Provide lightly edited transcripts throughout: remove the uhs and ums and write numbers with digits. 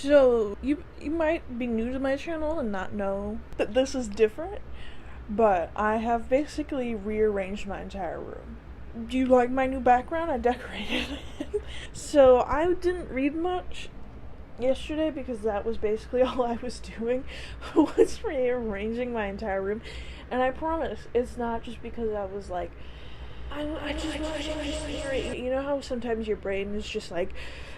So, you might be new to my channel and not know that this is different, but I have basically rearranged my entire room. Do you like my new background? I decorated it. So, I didn't read much yesterday because that was basically all I was doing was rearranging my entire room. And I promise, it's not just because I was like, I just want to, you know how sometimes your brain is just like,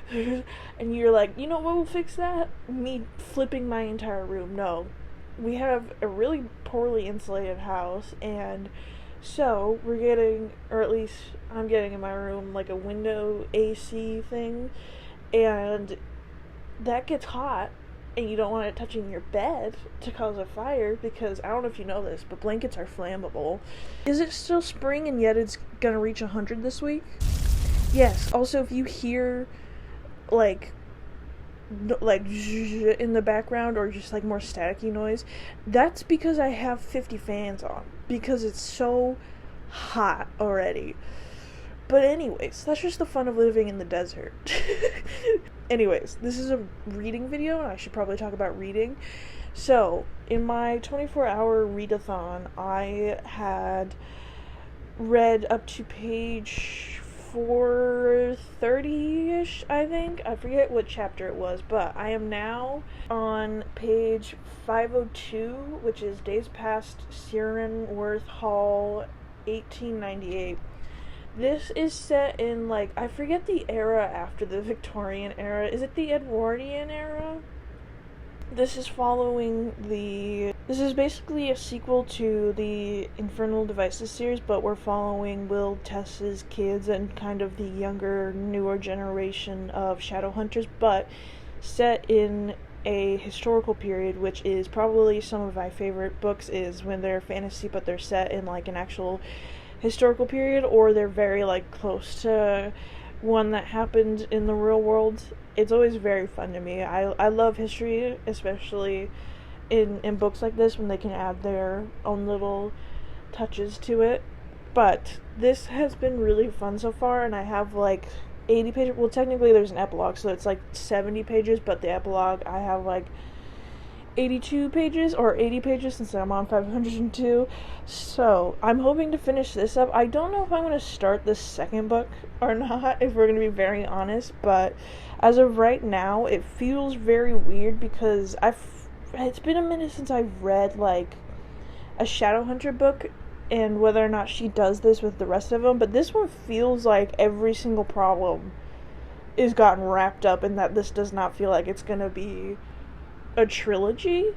and you're like, you know what will fix that? Me flipping my entire room. No. We have a really poorly insulated house, and so we're getting, or at least I'm getting in my room, like a window AC thing, and that gets hot, and you don't want it touching your bed to cause a fire, because I don't know if you know this, but blankets are flammable. Is it still spring and yet it's gonna reach 100 this week? Yes. Also, if you hear like in the background or just like more staticky noise, that's because I have 50 fans on because it's so hot already. But anyways, that's just the fun of living in the desert. Anyways, this is a reading video, and I should probably talk about reading. So, in my 24-hour readathon, I had read up to page 430-ish, I think. I forget what chapter it was, but I am now on page 502, which is Days Past Ciaranworth Hall, 1898. This is set in, like, I forget the era after the Victorian era. Is it the Edwardian era? This is this is basically a sequel to the Infernal Devices series, but we're following Will Tess's kids and kind of the younger, newer generation of Shadowhunters, but set in a historical period, which is probably some of my favorite books, is when they're fantasy, but they're set in, like, an actual historical period, or they're very like close to one that happened in the real world. It's always very fun to me. I love history, especially in books like this, when they can add their own little touches to it. But this has been really fun so far, and I have like 80 pages. Well, technically there's an epilogue, so it's like 70 pages, but the epilogue I have like 82 pages, or 80 pages, since I'm on 502. So I'm hoping to finish this up. I don't know if I'm going to start the second book or not, if we're going to be very honest, but as of right now it feels very weird because it's been a minute since I've read like a Shadowhunter book, and whether or not she does this with the rest of them, but this one feels like every single problem is gotten wrapped up, and that this does not feel like it's going to be a trilogy.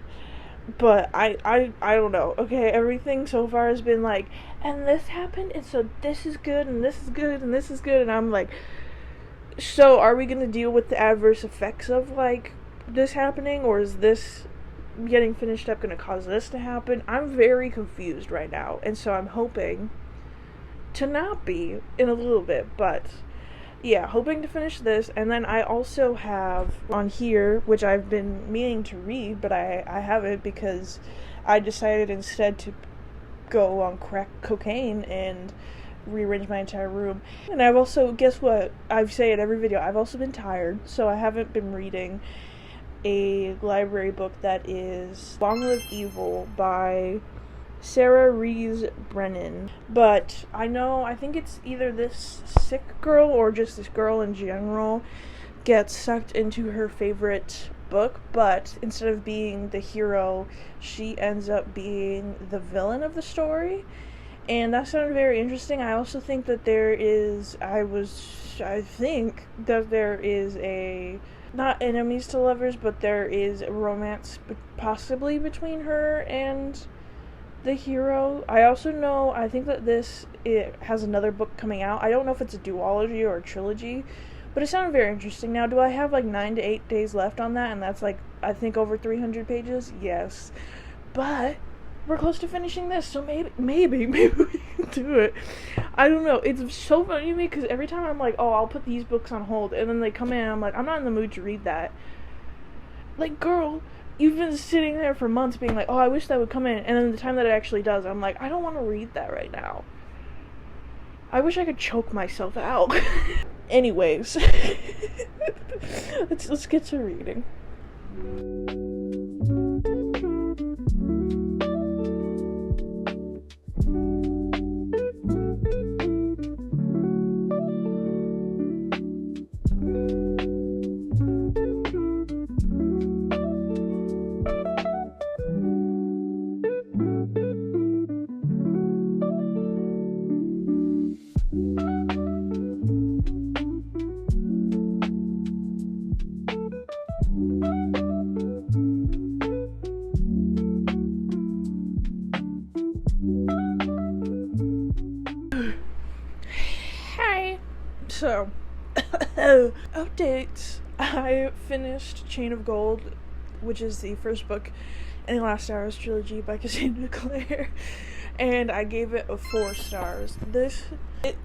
But I don't know. Okay, everything so far has been like, and this happened, and so this is good, and this is good, and this is good, and I'm like, so are we gonna deal with the adverse effects of like this happening, or is this getting finished up gonna cause this to happen? I'm very confused right now, and so I'm hoping to not be in a little bit, but yeah, hoping to finish this. And then I also have on here, which I've been meaning to read, but I haven't, because I decided instead to go on crack cocaine and rearrange my entire room. And I've also, guess what, I say it every video, I've also been tired, so I haven't been reading a library book that is Long Live Evil by Sarah Rees Brennan. But I think it's either this sick girl or just this girl in general gets sucked into her favorite book, but instead of being the hero, she ends up being the villain of the story. And that sounded very interesting. I also think that I think that there is a, not enemies to lovers, but there is a romance possibly between her and the hero. I also know, I think that it has another book coming out. I don't know if it's a duology or a trilogy, but it sounded very interesting. Now, do I have like 9 to 8 days left on that? And that's like, I think over 300 pages? Yes. But we're close to finishing this, so maybe we can do it. I don't know. It's so funny to me because every time I'm like, oh, I'll put these books on hold, and then they come in and I'm like, I'm not in the mood to read that. Like, girl, you've been sitting there for months being like, oh, I wish that would come in, and then the time that it actually does, I'm like, I don't want to read that right now. I wish I could choke myself out. Anyways, let's get to reading. So, updates. I finished Chain of Gold, which is the first book in the Last Hours trilogy by Cassandra Clare, and I gave it 4 stars.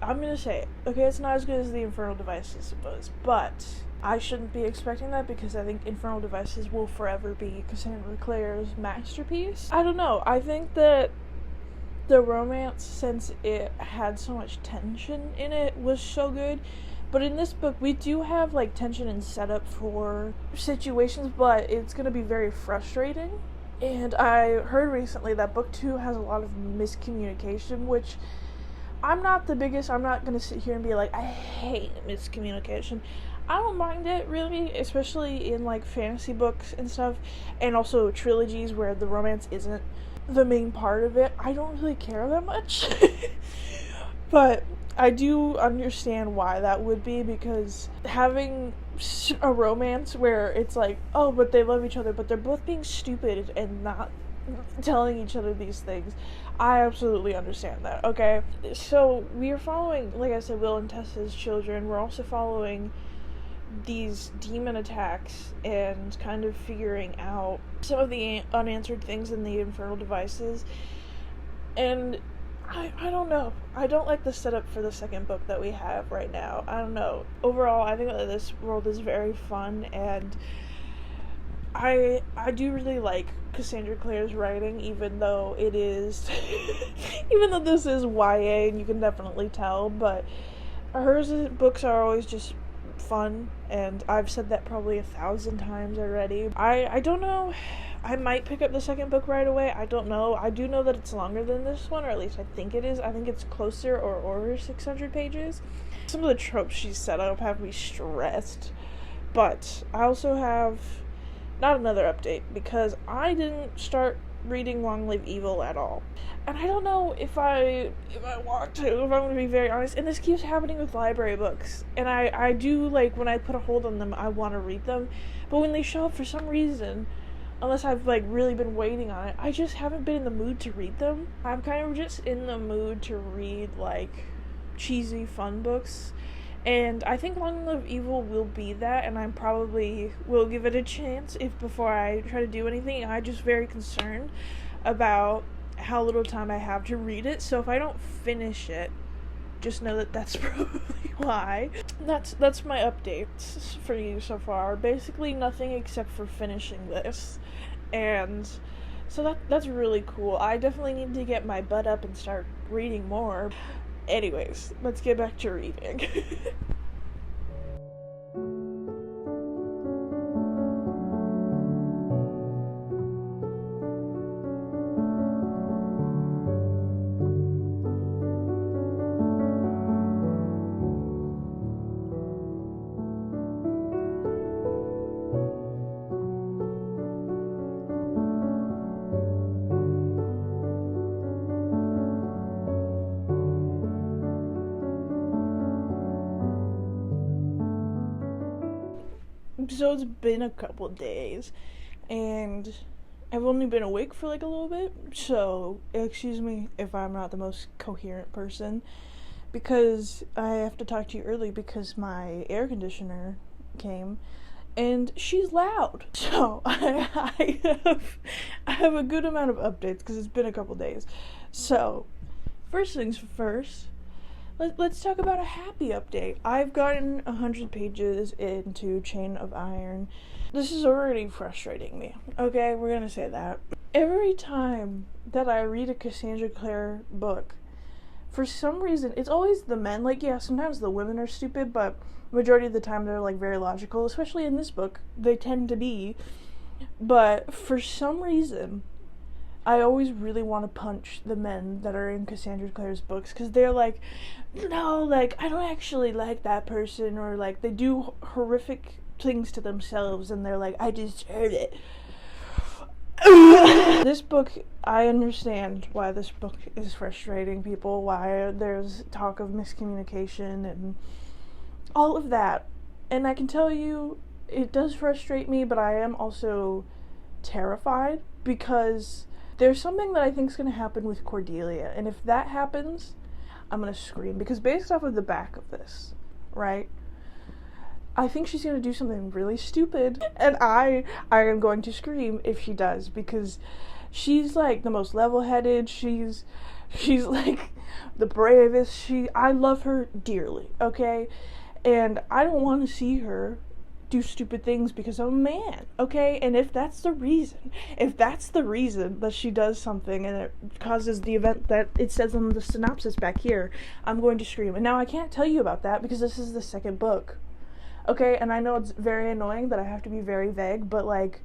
I'm gonna say it, okay, it's not as good as the Infernal Devices was, but I shouldn't be expecting that because I think Infernal Devices will forever be Cassandra Clare's masterpiece. I don't know, I think that the romance, since it had so much tension in it, was so good. But in this book, we do have, like, tension and setup for situations, but it's going to be very frustrating. And I heard recently that book 2 has a lot of miscommunication, which I'm not going to sit here and be like, I hate miscommunication. I don't mind it, really, especially in, like, fantasy books and stuff, and also trilogies where the romance isn't the main part of it. I don't really care that much. But I do understand why that would be, because having a romance where it's like, oh, but they love each other, but they're both being stupid and not telling each other these things, I absolutely understand that, okay? So we are following, like I said, Will and Tessa's children. We're also following these demon attacks and kind of figuring out some of the unanswered things in the Infernal Devices. And I don't know. I don't like the setup for the second book that we have right now. I don't know. Overall, I think that this world is very fun, and I do really like Cassandra Clare's writing, even though it is even though this is YA, and you can definitely tell, but hers books are always just fun, and I've said that probably 1,000 times already. I don't know. I might pick up the second book right away. I don't know. I do know that it's longer than this one, or at least I think it is. I think it's closer or over 600 pages. Some of the tropes she's set up have me stressed, but I also have not another update, because I didn't start reading Long Live Evil at all. And I don't know if I want to, if I'm going to be very honest. And this keeps happening with library books. And I do, like, when I put a hold on them, I want to read them. But when they show up for some reason, unless I've, like, really been waiting on it, I just haven't been in the mood to read them. I'm kind of just in the mood to read, like, cheesy, fun books. And I think Long Live Evil will be that, and I probably will give it a chance before I try to do anything. I'm just very concerned about how little time I have to read it, so if I don't finish it, just know that that's probably why. That's my updates for you so far. Basically nothing except for finishing this, and so that's really cool. I definitely need to get my butt up and start reading more. Anyways, let's get back to reading. So it's been a couple days, and I've only been awake for like a little bit, so excuse me if I'm not the most coherent person, because I have to talk to you early because my air conditioner came, and she's loud. So I have a good amount of updates because it's been a couple days. So first things first, let's talk about a happy update. I've gotten 100 pages into Chain of Iron. This is already frustrating me. Okay, we're gonna say that. Every time that I read a Cassandra Clare book, for some reason, it's always the men. Like, yeah, sometimes the women are stupid, but majority of the time they're, like, very logical. Especially in this book, they tend to be. But for some reason, I always really want to punch the men that are in Cassandra Clare's books, because they're like, no, like, I don't actually like that person, or like, they do horrific things to themselves, and they're like, I deserve it. This book, I understand why this book is frustrating people, why there's talk of miscommunication and all of that. And I can tell you, it does frustrate me, but I am also terrified, because there's something that I think is going to happen with Cordelia, and if that happens, I'm going to scream, because based off of the back of this, right, I think she's going to do something really stupid, and I am going to scream if she does, because she's like the most level-headed, she's like the bravest, I love her dearly, okay, and I don't want to see her do stupid things because I'm a man, okay? And if that's the reason that she does something and it causes the event that it says on the synopsis back here, I'm going to scream. And now I can't tell you about that because this is the second book, okay? And I know it's very annoying that I have to be very vague, but like,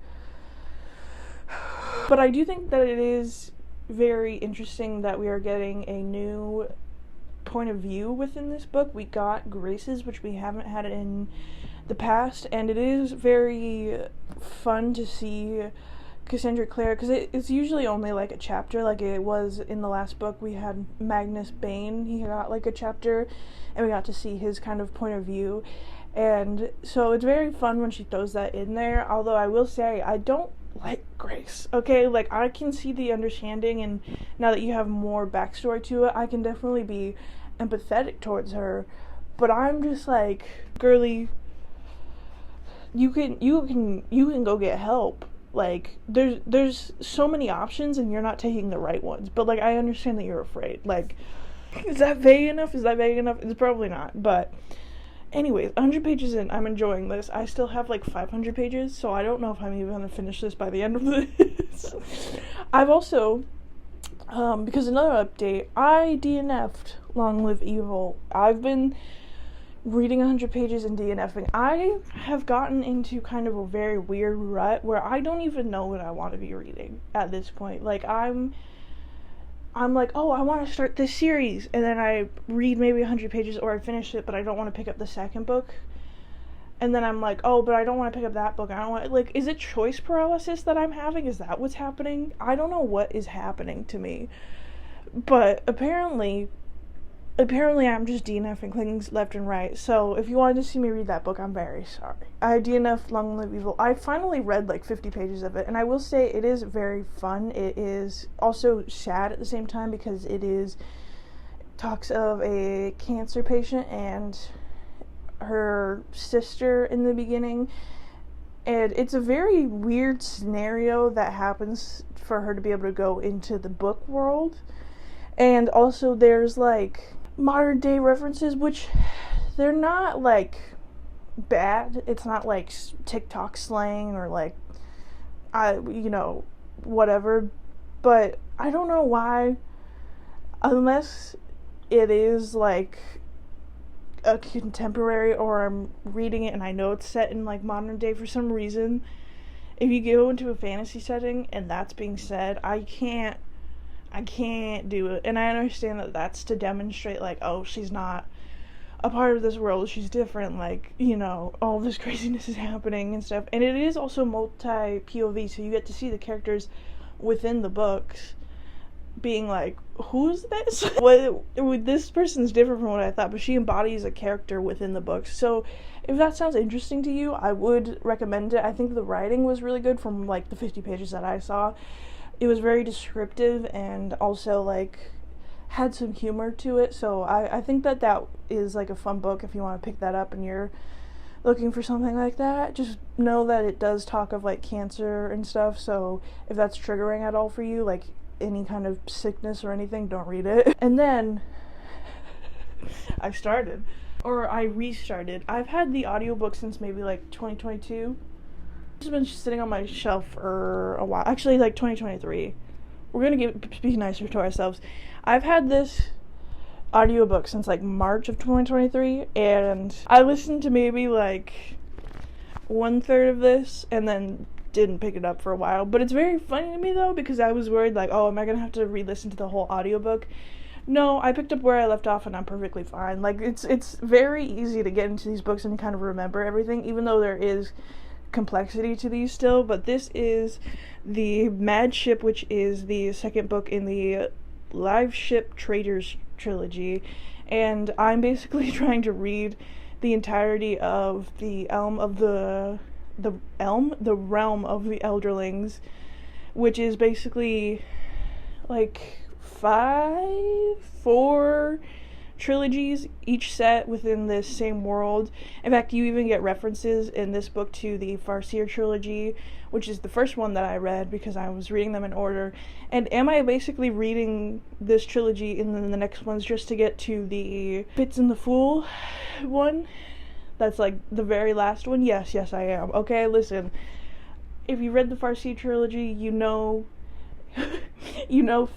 but I do think that it is very interesting that we are getting a new point of view within this book. We got Grace's, which we haven't had in the past, and it is very fun to see Cassandra Clare, because it's usually only like a chapter, like it was in the last book. We had Magnus Bane, he got like a chapter, and we got to see his kind of point of view, and so it's very fun when she throws that in there, although I will say, I don't like Grace, okay? Like, I can see the understanding, and now that you have more backstory to it, I can definitely be empathetic towards her, but I'm just like, girly, you can go get help. Like, there's so many options and you're not taking the right ones. But like, I understand that you're afraid. Like, is that vague enough? It's probably not. But anyways, 100 pages in, I'm enjoying this. I still have like 500 pages, so I don't know if I'm even gonna finish this by the end of this. I've also, because another update, I DNF'd Long Live Evil. I've been reading 100 pages and DNFing. I have gotten into kind of a very weird rut where I don't even know what I want to be reading at this point. Like, I'm like, oh, I want to start this series, and then I read maybe 100 pages, or I finish it, but I don't want to pick up the second book, and then I'm like, oh, but I don't want to pick up that book, I don't want, like, is it choice paralysis that I'm having? Is that what's happening? I don't know what is happening to me, but apparently I'm just DNFing things left and right. So if you wanted to see me read that book, I'm very sorry. I DNF'd Long Live Evil. I finally read like 50 pages of it, and I will say it is very fun. It is also sad at the same time, because talks of a cancer patient and her sister in the beginning, and it's a very weird scenario that happens for her to be able to go into the book world. And also there's like modern day references, which they're not like bad. It's not like TikTok slang or like whatever, but I don't know why, unless it is like a contemporary, or I'm reading it and I know it's set in like modern day for some reason. If you go into a fantasy setting and that's being said, I can't do it. And I understand that that's to demonstrate like, oh, she's not a part of this world, she's different, like, all this craziness is happening and stuff. And it is also multi-POV, so you get to see the characters within the books being like, who's this? This person's different from what I thought, but she embodies a character within the books. So if that sounds interesting to you, I would recommend it. I think the writing was really good from like the 50 pages that I saw. It was very descriptive and also like had some humor to it, so I think that is like a fun book if you want to pick that up and you're looking for something like that. Just know that it does talk of like cancer and stuff, so if that's triggering at all for you, like any kind of sickness or anything, don't read it. And then I restarted. I've had the audiobook since maybe like 2022. It's been sitting on my shelf for a while. Actually, like 2023. We're gonna be nicer to ourselves. I've had this audiobook since like March of 2023, and I listened to maybe like 1/3 of this, and then didn't pick it up for a while. But it's very funny to me, though, because I was worried, like, oh, am I gonna have to re-listen to the whole audiobook? No, I picked up where I left off, and I'm perfectly fine. Like, it's very easy to get into these books and kind of remember everything, even though there is complexity to these still. But this is the Mad Ship, which is the second book in the Live Ship Traders trilogy, and I'm basically trying to read the entirety of the realm of the Elderlings, which is basically like 4 trilogies, each set within this same world. In fact, you even get references in this book to the Farseer trilogy, which is the first one that I read because I was reading them in order. And am I basically reading this trilogy and then the next ones just to get to the Fitz and the Fool one? That's like the very last one? Yes, I am. Okay, listen. If you read the Farseer trilogy, you know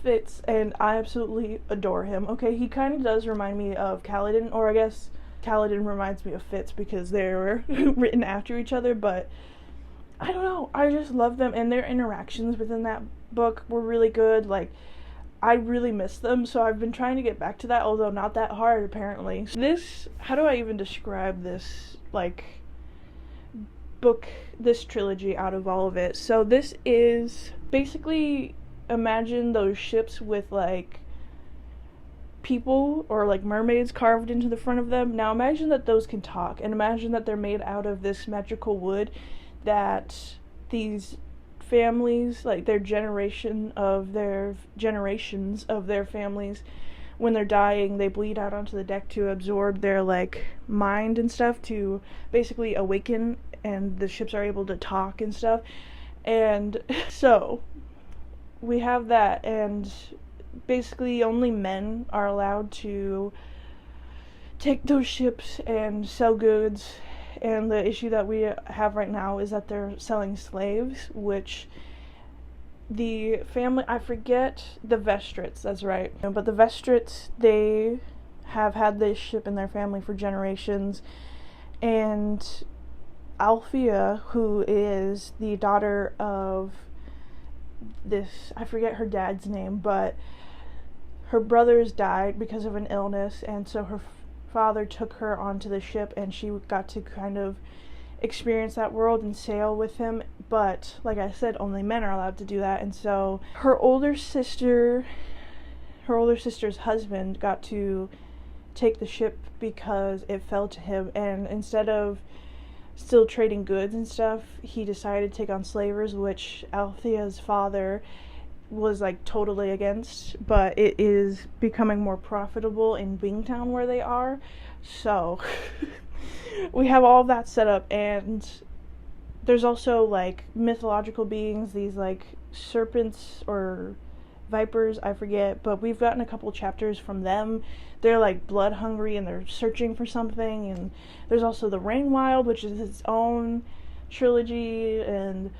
Fitz, and I absolutely adore him. Okay, he kind of does remind me of Kaladin, or I guess Kaladin reminds me of Fitz because they're written after each other, but I don't know, I just love them, and their interactions within that book were really good. Like, I really miss them, so I've been trying to get back to that, although not that hard, apparently. This, how do I even describe this, like, book, this trilogy out of all of it? So this is basically, imagine those ships with, like, people or, like, mermaids carved into the front of them. Now imagine that those can talk, and imagine that they're made out of this magical wood that these families, like, generations of their families, when they're dying, they bleed out onto the deck to absorb their, like, mind and stuff, to basically awaken, and the ships are able to talk and stuff. And so we have that, and basically only men are allowed to take those ships and sell goods. And the issue that we have right now is that they're selling slaves, which the family, I forget, the Vestrits, that's right. But the Vestrits, they have had this ship in their family for generations, and Althea, who is the daughter of this, I forget her dad's name, but her brothers died because of an illness, and so her father took her onto the ship, and she got to kind of experience that world and sail with him. But like I said, only men are allowed to do that, and so her older sister's husband got to take the ship because it fell to him, and instead of still trading goods and stuff, he decided to take on slavers, which Althea's father was, like, totally against, but it is becoming more profitable in Wingtown where they are. So we have all of that set up, and there's also, like, mythological beings, these, like, serpents or vipers, I forget, but we've gotten a couple chapters from them. They're, like, blood hungry, and they're searching for something. And there's also the Rainwild, which is its own trilogy, and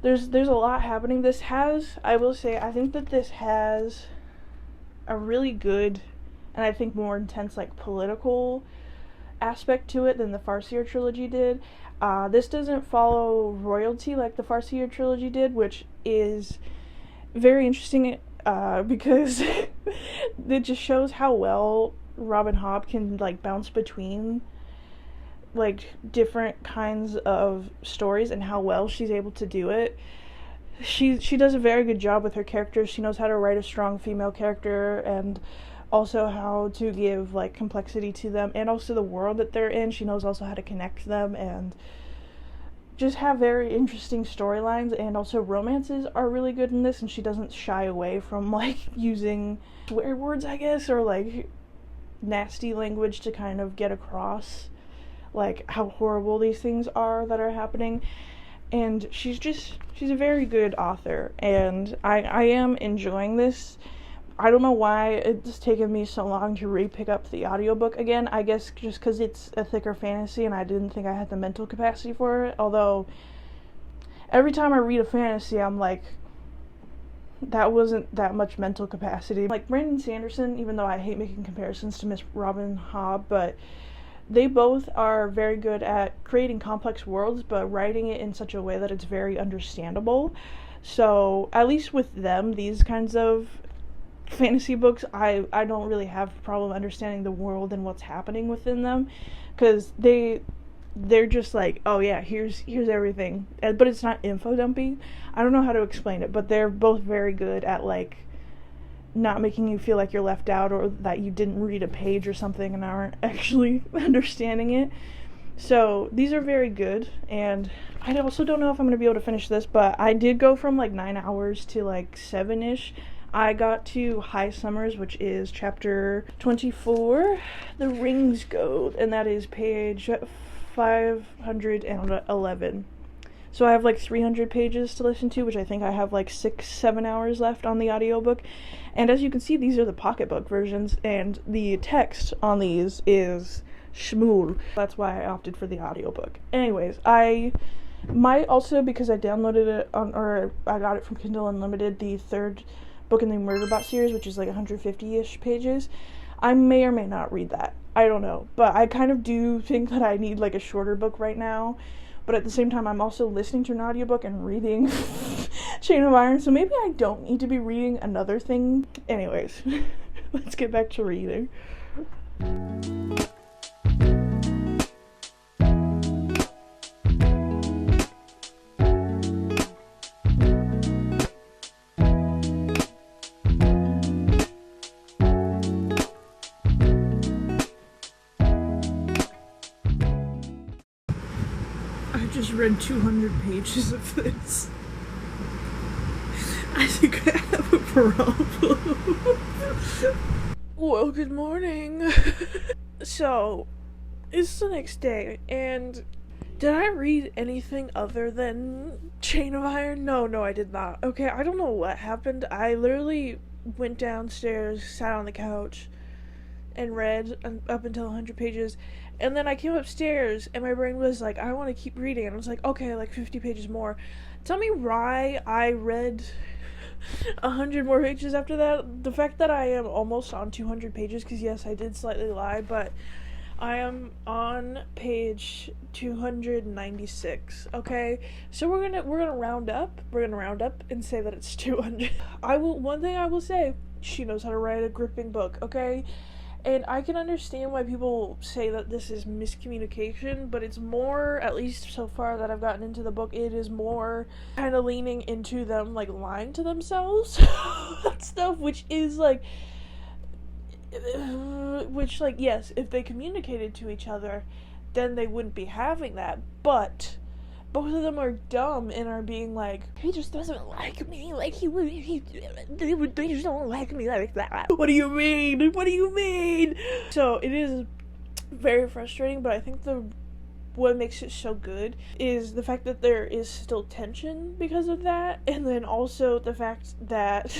there's a lot happening. This has, I will say, I think that this has a really good, and I think more intense, like, political aspect to it than the Farseer trilogy did. This doesn't follow royalty like the Farseer trilogy did, which is very interesting, because it just shows how well Robin Hobb can, like, bounce between, like, different kinds of stories, and how well she's able to do it. She does a very good job with her characters. She knows how to write a strong female character, and also how to give, like, complexity to them, and also the world that they're in. She knows also how to connect them, and just have very interesting storylines, and also romances are really good in this, and she doesn't shy away from, like, using swear words, I guess, or, like, nasty language to kind of get across, like, how horrible these things are that are happening. And she's a very good author, and I am enjoying this. I don't know why it's taken me so long to re-pick up the audiobook again. I guess just because it's a thicker fantasy and I didn't think I had the mental capacity for it. Although, every time I read a fantasy, I'm like, that wasn't that much mental capacity. Like, Brandon Sanderson, even though I hate making comparisons to Miss Robin Hobb, but they both are very good at creating complex worlds, but writing it in such a way that it's very understandable. So, at least with them, these kinds of fantasy books, I don't really have a problem understanding the world and what's happening within them, because they're just like, oh yeah, here's everything, but it's not info dumping. I don't know how to explain it, but they're both very good at like not making you feel like you're left out or that you didn't read a page or something and aren't actually understanding it. So these are very good, and I also don't know if I'm going to be able to finish this, but I did go from like 9 hours to like 7-ish. I got to High Summers, which is chapter 24, The Rings Gold, and that is page 511. So I have like 300 pages to listen to, which I think I have like 6-7 hours left on the audiobook. And as you can see, these are the pocketbook versions, and the text on these is shmool. That's why I opted for the audiobook. Anyways, I might also, because I downloaded it or I got it from Kindle Unlimited, the third book in the Murderbot series, which is like 150-ish pages, I may or may not read that. I don't know. But I kind of do think that I need like a shorter book right now. But at the same time, I'm also listening to an audiobook and reading Chain of Iron, so maybe I don't need to be reading another thing. Anyways, let's get back to reading. I just read 200 pages of this. I think I have a problem. Well, good morning. So, it's the next day, and did I read anything other than Chain of Iron? No, I did not. Okay, I don't know what happened. I literally went downstairs, sat on the couch, and read up until 100 pages, and then I came upstairs and my brain was like, I want to keep reading, and I was like, okay, like 50 pages more. Tell me why I read 100 more pages after that. The fact that I am almost on 200 pages, because yes, I did slightly lie, but I am on page 296. Okay, so we're gonna round up. We're gonna round up and say that it's 200. One thing I will say, she knows how to write a gripping book. Okay. And I can understand why people say that this is miscommunication, but it's more, at least so far that I've gotten into the book, it is more kind of leaning into them, like, lying to themselves. Stuff, which is, like, yes, if they communicated to each other, then they wouldn't be having that, but both of them are dumb and are being like, he just doesn't like me, like they just don't like me like that. What do you mean? So it is very frustrating, but I think what makes it so good is the fact that there is still tension because of that, and then also the fact that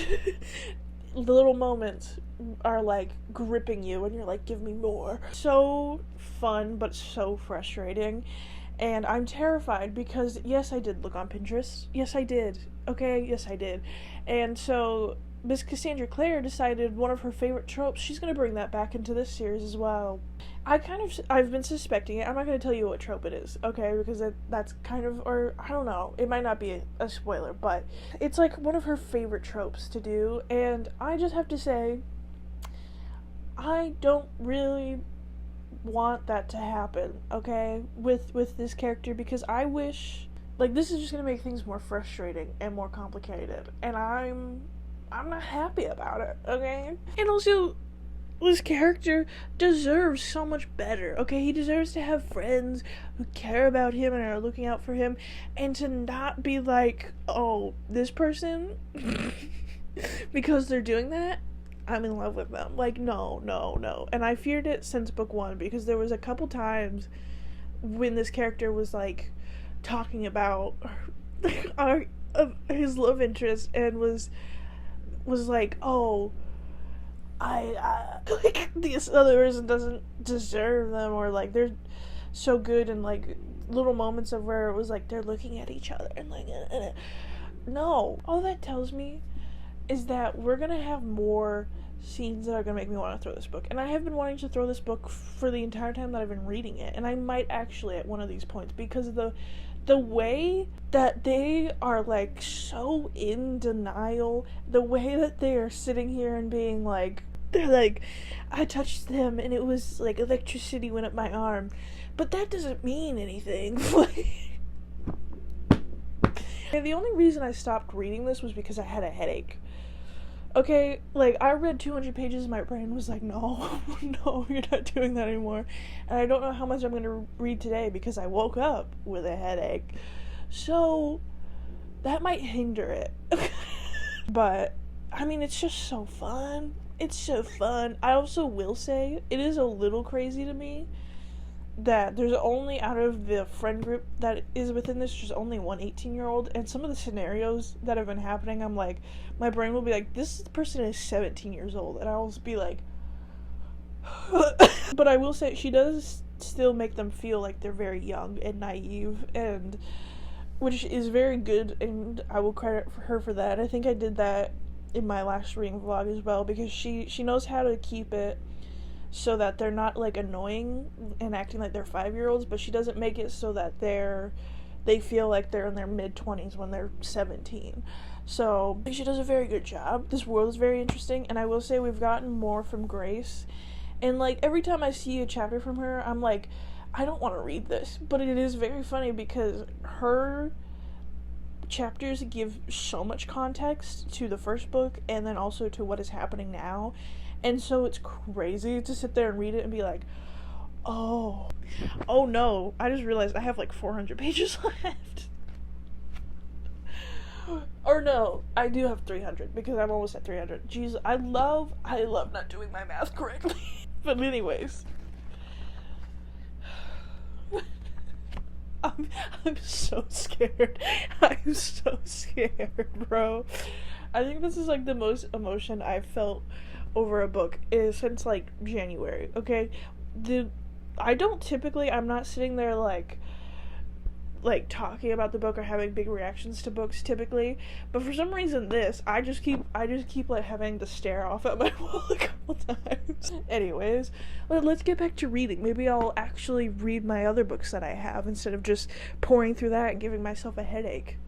the little moments are like gripping you and you're like, give me more. So fun, but so frustrating. And I'm terrified because, yes, I did look on Pinterest. Yes, I did. Okay? Yes, I did. And so Miss Cassandra Clare decided one of her favorite tropes, she's going to bring that back into this series as well. I've been suspecting it. I'm not going to tell you what trope it is, okay? Because that's kind of, or I don't know. It might not be a spoiler, but it's like one of her favorite tropes to do. And I just have to say, I don't really want that to happen, okay, with this character, because I wish, like, this is just gonna make things more frustrating and more complicated, and I'm not happy about it, okay? And also, this character deserves so much better, okay? He deserves to have friends who care about him and are looking out for him, and to not be like, oh, this person, because they're doing that, I'm in love with them. Like, no. And I feared it since book 1, because there was a couple times when this character was, like, talking about his love interest and was like, oh, I like, this other person doesn't deserve them, or, like, they're so good, and, like, little moments of where it was, like, they're looking at each other, and, like, no. All that tells me is that we're gonna have more scenes that are going to make me want to throw this book. And I have been wanting to throw this book for the entire time that I've been reading it. And I might actually at one of these points, because of the way that they are, like, so in denial, the way that they are sitting here and being like, they're like, I touched them and it was like electricity went up my arm, but that doesn't mean anything. And the only reason I stopped reading this was because I had a headache. Okay, like, I read 200 pages and my brain was like, no, no, you're not doing that anymore. And I don't know how much I'm going to read today because I woke up with a headache. So, that might hinder it. But, I mean, it's just so fun. It's so fun. I also will say, it is a little crazy to me that there's only, out of the friend group that is within this, there's only one 18-year-old, and some of the scenarios that have been happening, I'm like, my brain will be like, this person is 17 years old, and I'll be like, but I will say, she does still make them feel like they're very young and naive, and, which is very good, and I will credit her for that. I think I did that in my last reading vlog as well, because she knows how to keep it so that they're not, like, annoying and acting like they're 5-year-olds, but she doesn't make it so that they feel like they're in their mid-20s when they're 17. So, she does a very good job. This world is very interesting, and I will say we've gotten more from Grace, and, like, every time I see a chapter from her, I'm like, I don't want to read this, but it is very funny because her chapters give so much context to the first book, and then also to what is happening now. And so it's crazy to sit there and read it and be like, oh no, I just realized I have like 400 pages left. Or no, I do have 300 because I'm almost at 300. Jeez, I love not doing my math correctly. But anyways, I'm so scared. I'm so scared, bro. I think this is like the most emotion I've felt over a book is since like January. Okay, I'm not sitting there like talking about the book or having big reactions to books typically, but for some reason I just keep like having to stare off at my wall a couple times. Anyways, let's get back to reading. Maybe I'll actually read my other books that I have instead of just pouring through that and giving myself a headache.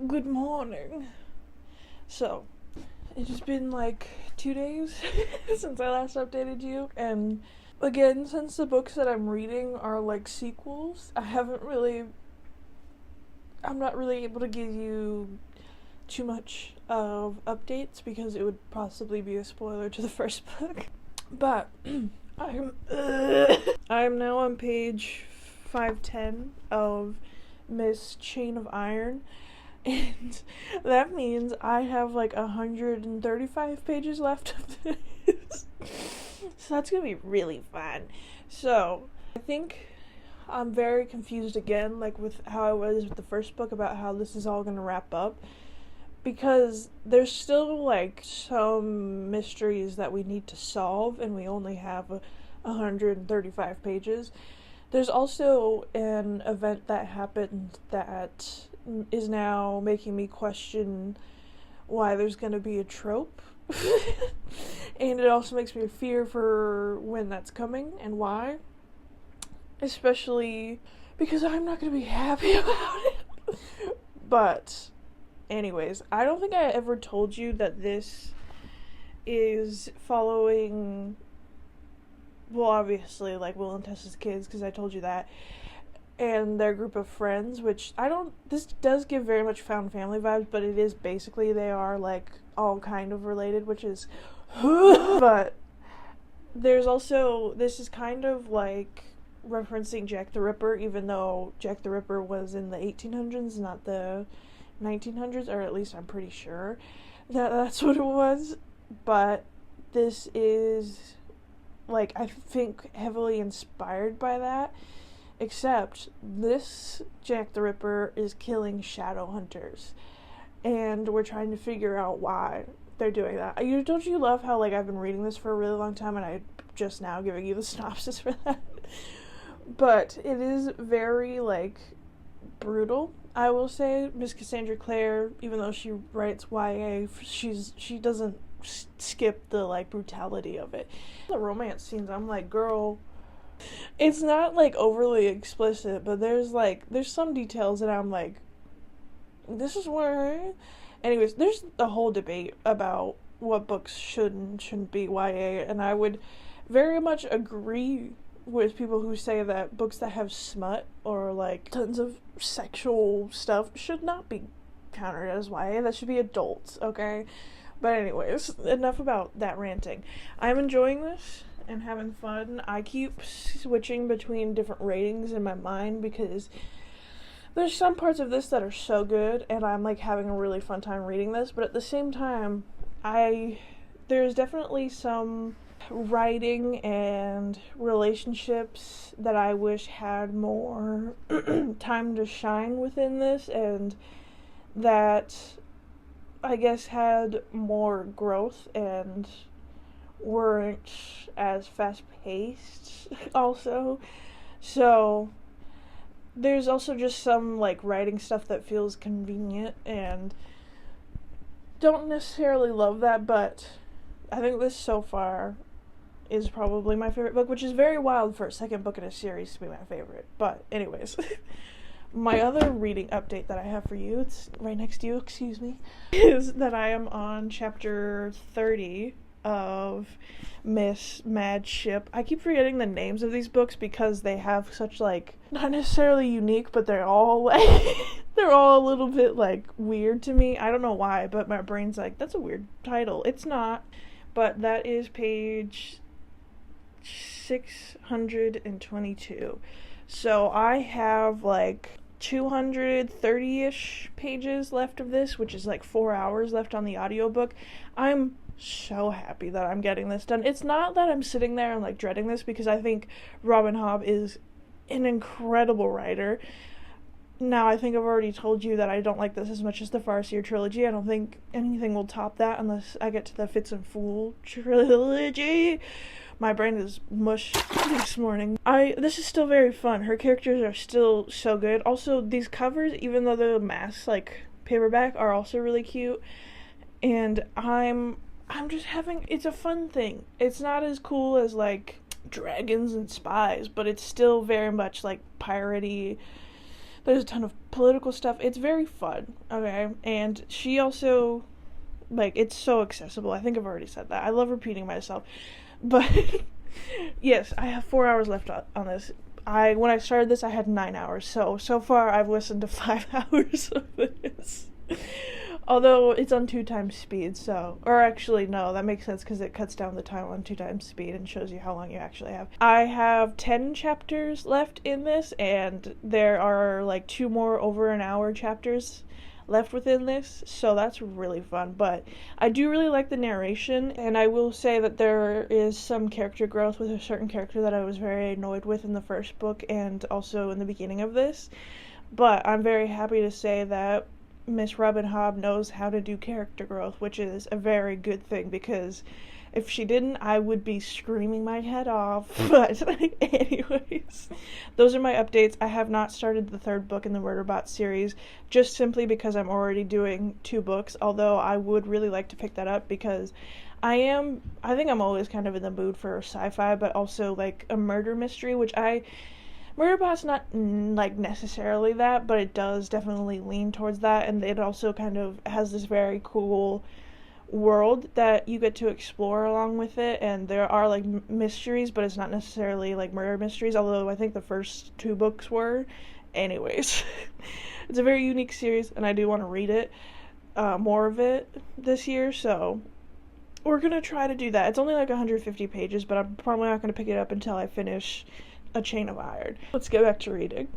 Good morning. So, it has been like 2 days since I last updated you, and again, since the books that I'm reading are like sequels, I'm not really able to give you too much of updates because it would possibly be a spoiler to the first book. But I am now on page 510 of Miss Chain of Iron, and that means I have like 135 pages left of this. So that's gonna be really fun. So I think I'm very confused again, like with how I was with the first book about how this is all gonna wrap up, because there's still like some mysteries that we need to solve and we only have 135 pages. There's also an event that happened that is now making me question why there's gonna be a trope. And it also makes me fear for when that's coming and why. Especially because I'm not gonna be happy about it. But anyways, I don't think I ever told you that this is following well, obviously, like, Will and Tessa's kids, because I told you that, and their group of friends, which this does give very much found family vibes, but it is basically, they are, like, all kind of related, which is, but there's also, this is kind of, like, referencing Jack the Ripper, even though Jack the Ripper was in the 1800s, not the 1900s, or at least I'm pretty sure that that's what it was, but this is, like, I think heavily inspired by that, except this Jack the Ripper is killing shadow hunters, and we're trying to figure out why they're doing that. Don't you love how, like, I've been reading this for a really long time and I'm just now giving you the synopsis for that? But it is very, like, brutal, I will say. Miss Cassandra Clare, even though she writes YA, she doesn't skip the, like, brutality of it. The romance scenes, I'm like, girl, it's not, like, overly explicit, but there's some details that I'm like, this is where... Anyways, there's a whole debate about what books should and shouldn't be YA, and I would very much agree with people who say that books that have smut or, like, tons of sexual stuff should not be counted as YA. That should be adults, okay? But anyways, enough about that ranting. I'm enjoying this and having fun. I keep switching between different ratings in my mind because there's some parts of this that are so good and I'm, like, having a really fun time reading this, but at the same time, there's definitely some writing and relationships that I wish had more time to shine within this, and that I guess had more growth and weren't as fast paced also. So there's also just some, like, writing stuff that feels convenient, and don't necessarily love that, but I think this so far is probably my favorite book, which is very wild for a second book in a series to be my favorite. But anyways, my other reading update that I have for you, it's right next to you, excuse me, is that I am on chapter 30 of Miss Mad Ship. I keep forgetting the names of these books because they have such, like, not necessarily unique, but they're all, like, they're all a little bit, like, weird to me. I don't know why, but my brain's like, that's a weird title. It's not, but that is page 622. So I have, like, 230-ish pages left of this, which is like 4 hours left on the audiobook. I'm so happy that I'm getting this done. It's not that I'm sitting there and, like, dreading this, because I think Robin Hobb is an incredible writer. Now, I think I've already told you that I don't like this as much as the Farseer trilogy. I don't think anything will top that unless I get to the Fitz and Fool trilogy. My brain is mush this morning. This is still very fun. Her characters are still so good. Also, these covers, even though they're mass, like, paperback, are also really cute. And I'm just having, it's a fun thing. It's not as cool as, like, dragons and spies, but it's still very much, like, piratey. There's a ton of political stuff. It's very fun, okay? And she also, like, it's so accessible. I think I've already said that. I love repeating myself. But, yes, I have 4 hours left on this. When I started this, I had 9 hours. So far, I've listened to 5 hours of this. Although, it's on 2 times speed, so... Or actually, no, that makes sense, because it cuts down the time on 2 times speed and shows you how long you actually have. I have 10 chapters left in this, and there are, like, 2 more over an hour chapters left within this, so that's really fun. But I do really like the narration, and I will say that there is some character growth with a certain character that I was very annoyed with in the first book and also in the beginning of this. But I'm very happy to say that Miss Robin Hobb knows how to do character growth, which is a very good thing, because if she didn't, I would be screaming my head off. But anyways, those are my updates. I have not started the 3rd book in the Murderbot series, just simply because I'm already doing 2 books, although I would really like to pick that up, because I think I'm always kind of in the mood for sci-fi, but also, like, a murder mystery, which Murderbot's not, like, necessarily that, but it does definitely lean towards that, and it also kind of has this very cool world that you get to explore along with it, and there are like mysteries, but it's not necessarily like murder mysteries, although I think the first 2 books were. Anyways, it's a very unique series, and I do want to read it, more of it this year, so we're gonna try to do that. It's only like 150 pages, but I'm probably not gonna pick it up until I finish A Chain of Iron. Let's get back to reading.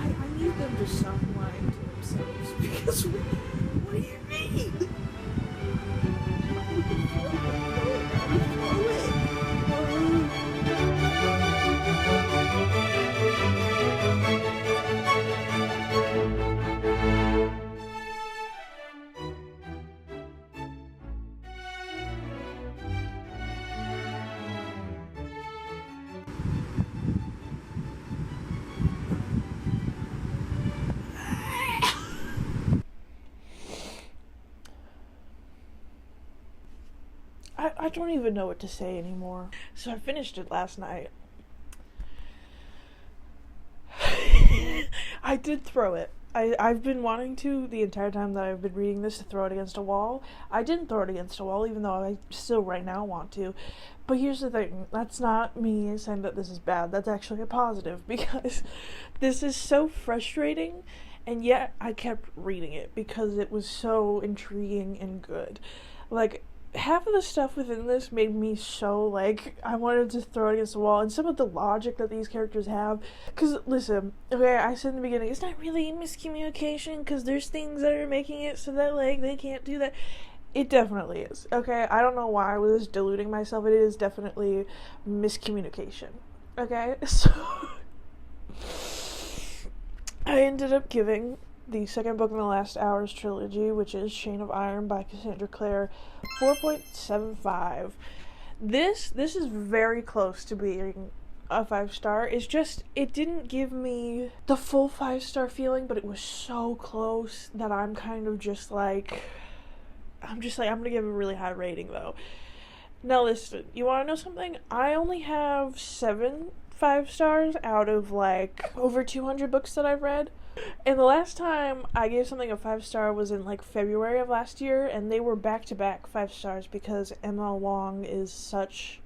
I need them to stop lying to themselves, because what do you mean? I don't even know what to say anymore. So I finished it last night. I did throw it. I've been wanting to the entire time that I've been reading this, to throw it against a wall. I didn't throw it against a wall, even though I still right now want to. But here's the thing. That's not me saying that this is bad. That's actually a positive, because this is so frustrating, and yet I kept reading it because it was so intriguing and good. Like, half of the stuff within this made me so, like, I wanted to throw it against the wall, and some of the logic that these characters have, because, listen, okay, I said in the beginning, it's not really miscommunication, because there's things that are making it so that, like, they can't do that. It definitely is, okay? I don't know why I was deluding myself. It is definitely miscommunication, okay? So, I ended up giving the second book in the Last Hours trilogy, which is Chain of Iron by Cassandra Clare, 4.75. This is very close to being a 5-star. It's just, it didn't give me the full 5-star feeling, but it was so close that I'm kind of just like, I'm gonna give it a really high rating though. Now listen, you wanna know something? I only have 7 5-stars out of like over 200 books that I've read. And the last time I gave something a 5-star was in like February of last year, and they were back-to-back 5-stars because Emma Wong is such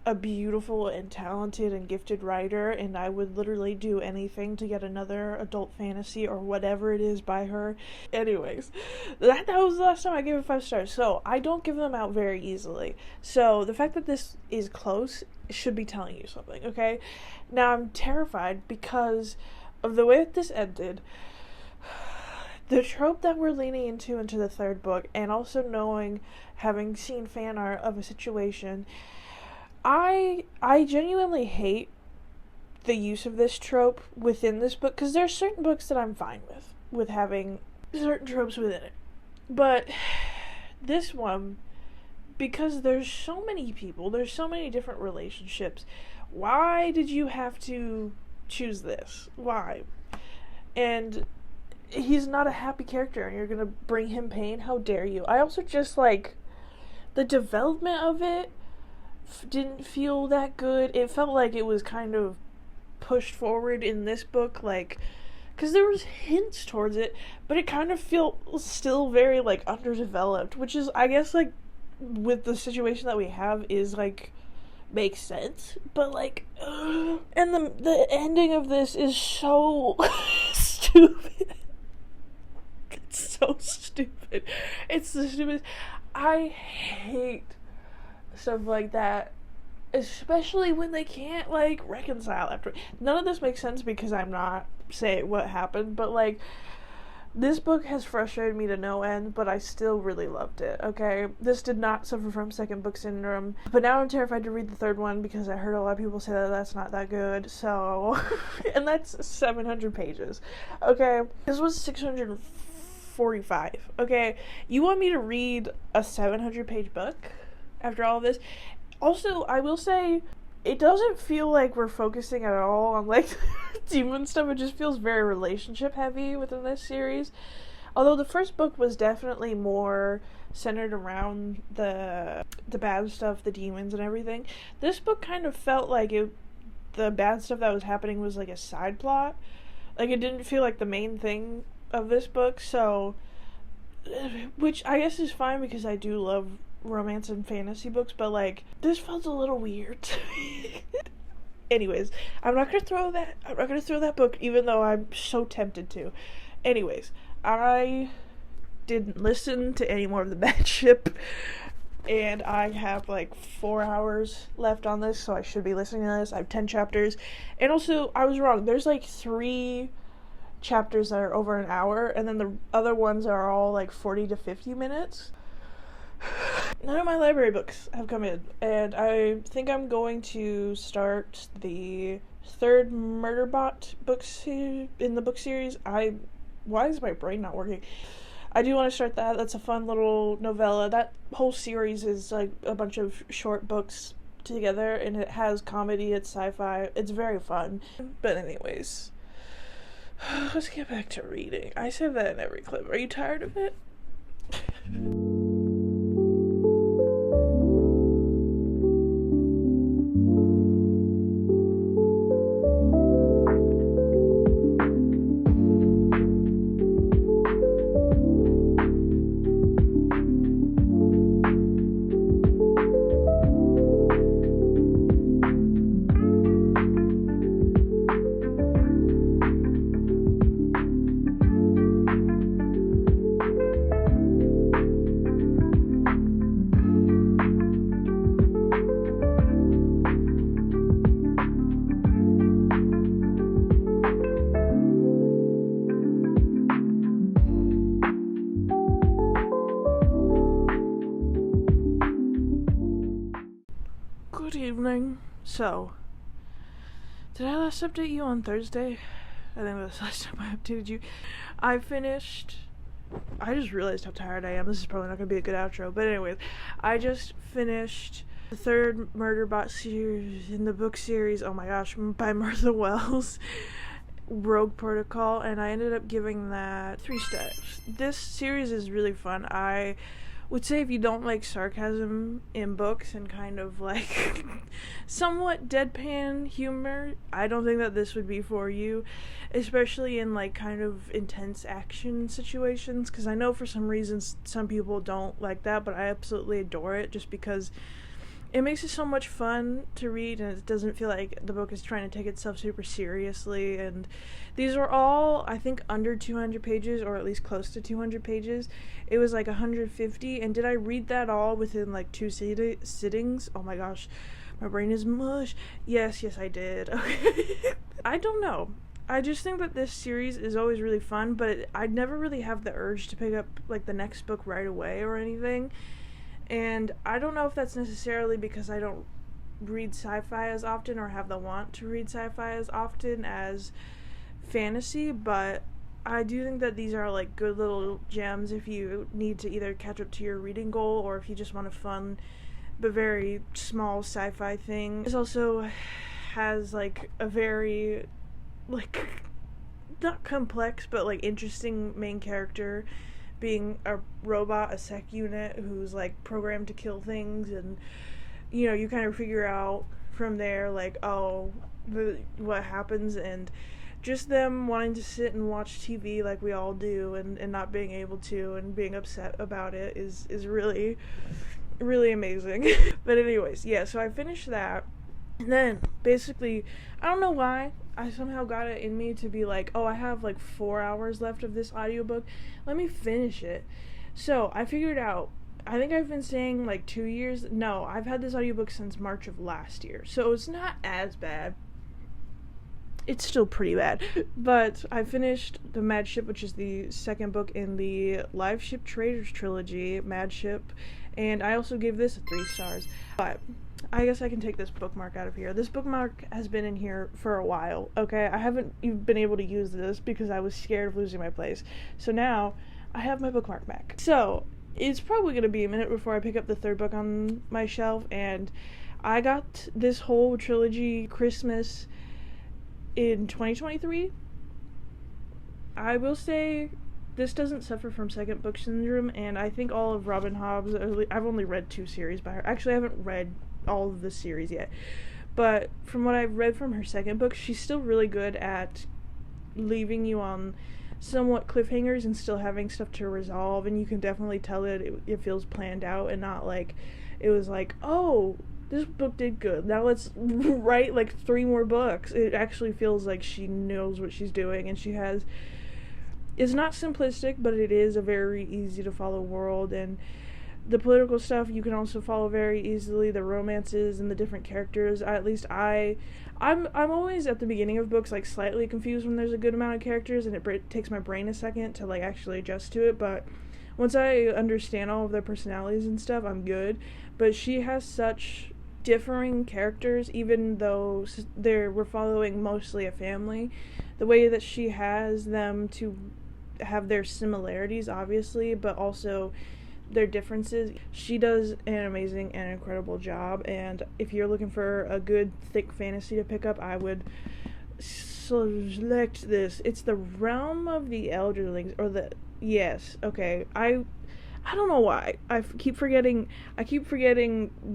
a beautiful and talented and gifted writer, and I would literally do anything to get another adult fantasy or whatever it is by her. Anyways, that was the last time I gave it 5 stars, so I don't give them out very easily. So the fact that this is close should be telling you something, okay? Now I'm terrified because of the way that this ended. The trope that we're leaning into the third book, and also knowing, having seen fan art of a situation, I genuinely hate the use of this trope within this book, because there's certain books that I'm fine with having certain tropes within it. But this one, because there's so many people, there's so many different relationships, why did you have to choose this? Why? And he's not a happy character, and you're gonna bring him pain? How dare you? I also just, like, the development of it didn't feel that good. It felt like it was kind of pushed forward in this book, like, because there was hints towards it, but it kind of felt still very, like, underdeveloped, which is, I guess, like, with the situation that we have, is, like, makes sense, but, like, and the ending of this is so stupid. It's so stupid. It's the stupidest. I hate stuff like that, especially when they can't, like, reconcile after. None of this makes sense because I'm not saying what happened, but, like, This book has frustrated me to no end, but I still really loved it, okay? This did not suffer from second book syndrome, but now I'm terrified to read the third one because I heard a lot of people say that that's not that good, so... and that's 700 pages, okay? This was 645, okay? You want me to read a 700-page book after all of this? Also, I will say, it doesn't feel like we're focusing at all on, like, demon stuff. It just feels very relationship heavy within this series. Although the first book was definitely more centered around the bad stuff, the demons and everything. This book kind of felt like the bad stuff that was happening was like a side plot. Like, it didn't feel like the main thing of this book, so... which I guess is fine because I do love romance and fantasy books, but like, this felt a little weird to me. Anyways, I'm not gonna throw that book, even though I'm so tempted to. Anyways, I didn't listen to any more of the Bad Ship, and I have like 4 hours left on this, so I should be listening to this. I have 10 chapters, and also, I was wrong, there's like 3 chapters that are over an hour, and then the other ones are all like 40 to 50 minutes. None of my library books have come in, and I think I'm going to start the third Murderbot books in the book series. Why is my brain not working? I do want to start that. That's a fun little novella. That whole series is like a bunch of short books together, and it has comedy, it's sci-fi, it's very fun. But anyways, let's get back to reading. I say that in every clip. Are you tired of it? Good evening. So, did I last update you on Thursday? I think that was the last time I updated you. I just realized how tired I am. This is probably not going to be a good outro. But anyways, I just finished the third Murderbot series in the book series, oh my gosh, by Martha Wells, Rogue Protocol, and I ended up giving that 3 stars. This series is really fun. I would say if you don't like sarcasm in books and kind of like somewhat deadpan humor, I don't think that this would be for you, especially in like kind of intense action situations, because I know for some reasons some people don't like that, but I absolutely adore it just because it makes it so much fun to read, and it doesn't feel like the book is trying to take itself super seriously. And these are all, I think, under 200 pages, or at least close to 200 pages. It was like 150, and did I read that all within like 2 sittings? Oh my gosh, my brain is mush. Yes, I did. Okay. I don't know. I just think that this series is always really fun, but I'd never really have the urge to pick up like the next book right away or anything. And I don't know if that's necessarily because I don't read sci-fi as often or have the want to read sci-fi as often as fantasy, but I do think that these are like good little gems if you need to either catch up to your reading goal or if you just want a fun but very small sci-fi thing. This also has like a very like not complex but like interesting main character, being a robot, a sec unit who's like programmed to kill things, and you know, you kind of figure out from there like what happens, and just them wanting to sit and watch TV like we all do, and not being able to, and being upset about it is really really amazing. But anyways, yeah, so I finished that, and then basically I don't know why I somehow got it in me to be like, oh, I have like 4 hours left of this audiobook, let me finish it. So I figured out, I think I've been saying like 2 years. No, I've had this audiobook since March of last year, so it's not as bad. it's still pretty bad. But I finished The Mad Ship, which is the second book in the Live Ship Traders trilogy, Mad Ship, and I also gave this 3 stars. But I guess I can take this bookmark out of here. This bookmark has been in here for a while, okay? I haven't even been able to use this because I was scared of losing my place. So now, I have my bookmark back. So, it's probably going to be a minute before I pick up the 3rd book on my shelf, and I got this whole trilogy Christmas in 2023. I will say this doesn't suffer from second book syndrome, and I think all of Robin Hobb's, I've only read 2 series by her. Actually, I haven't read all of the series yet, but from what I've read from her second book, she's still really good at leaving you on somewhat cliffhangers and still having stuff to resolve, and you can definitely tell that it feels planned out and not like it was like, oh, this book did good, now let's write like 3 more books. It actually feels like she knows what she's doing, and it's not simplistic, but it is a very easy to follow world, and the political stuff you can also follow very easily, the romances and the different characters. I'm always at the beginning of books like slightly confused when there's a good amount of characters, and it takes my brain a second to like actually adjust to it, but once I understand all of their personalities and stuff, I'm good. But she has such differing characters, even though we're following mostly a family. The way that she has them to have their similarities, obviously, but also their differences, she does an amazing and incredible job. And if you're looking for a good thick fantasy to pick up, I would select this. It's The Realm of the Elderlings, or I don't know why. I keep forgetting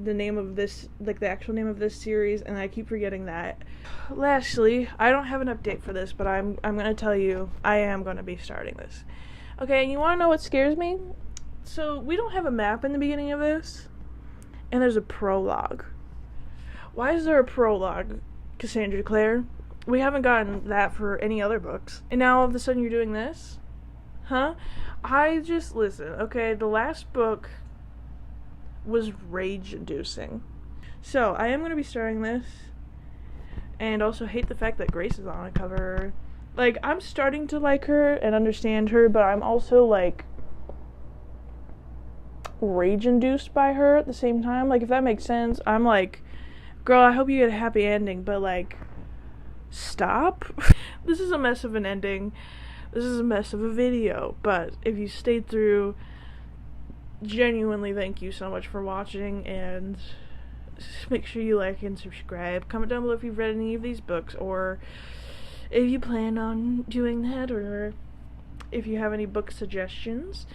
the name of this, like the actual name of this series, and I keep forgetting that. Lastly, I don't have an update for this, but I'm going to tell you I am going to be starting this. Okay, and you want to know what scares me? So, we don't have a map in the beginning of this, and there's a prologue. Why is there a prologue, Cassandra, Clare? We haven't gotten that for any other books. And now all of a sudden you're doing this? Huh? Listen, okay, the last book was rage-inducing. So, I am going to be starting this, and also hate the fact that Grace is on a cover. Like, I'm starting to like her and understand her, but I'm also, like, rage-induced by her at the same time. Like, if that makes sense, I'm like, girl, I hope you get a happy ending, but, like, stop. This is a mess of an ending. This is a mess of a video, but if you stayed through, genuinely thank you so much for watching, and make sure you like and subscribe. Comment down below if you've read any of these books, or if you plan on doing that, or if you have any book suggestions.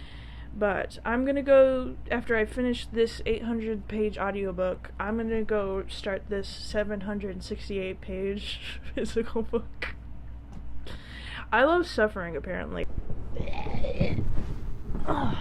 But I'm gonna go, after I finish this 800-page audiobook, I'm gonna go start this 768-page physical book. I love suffering, apparently. Ugh.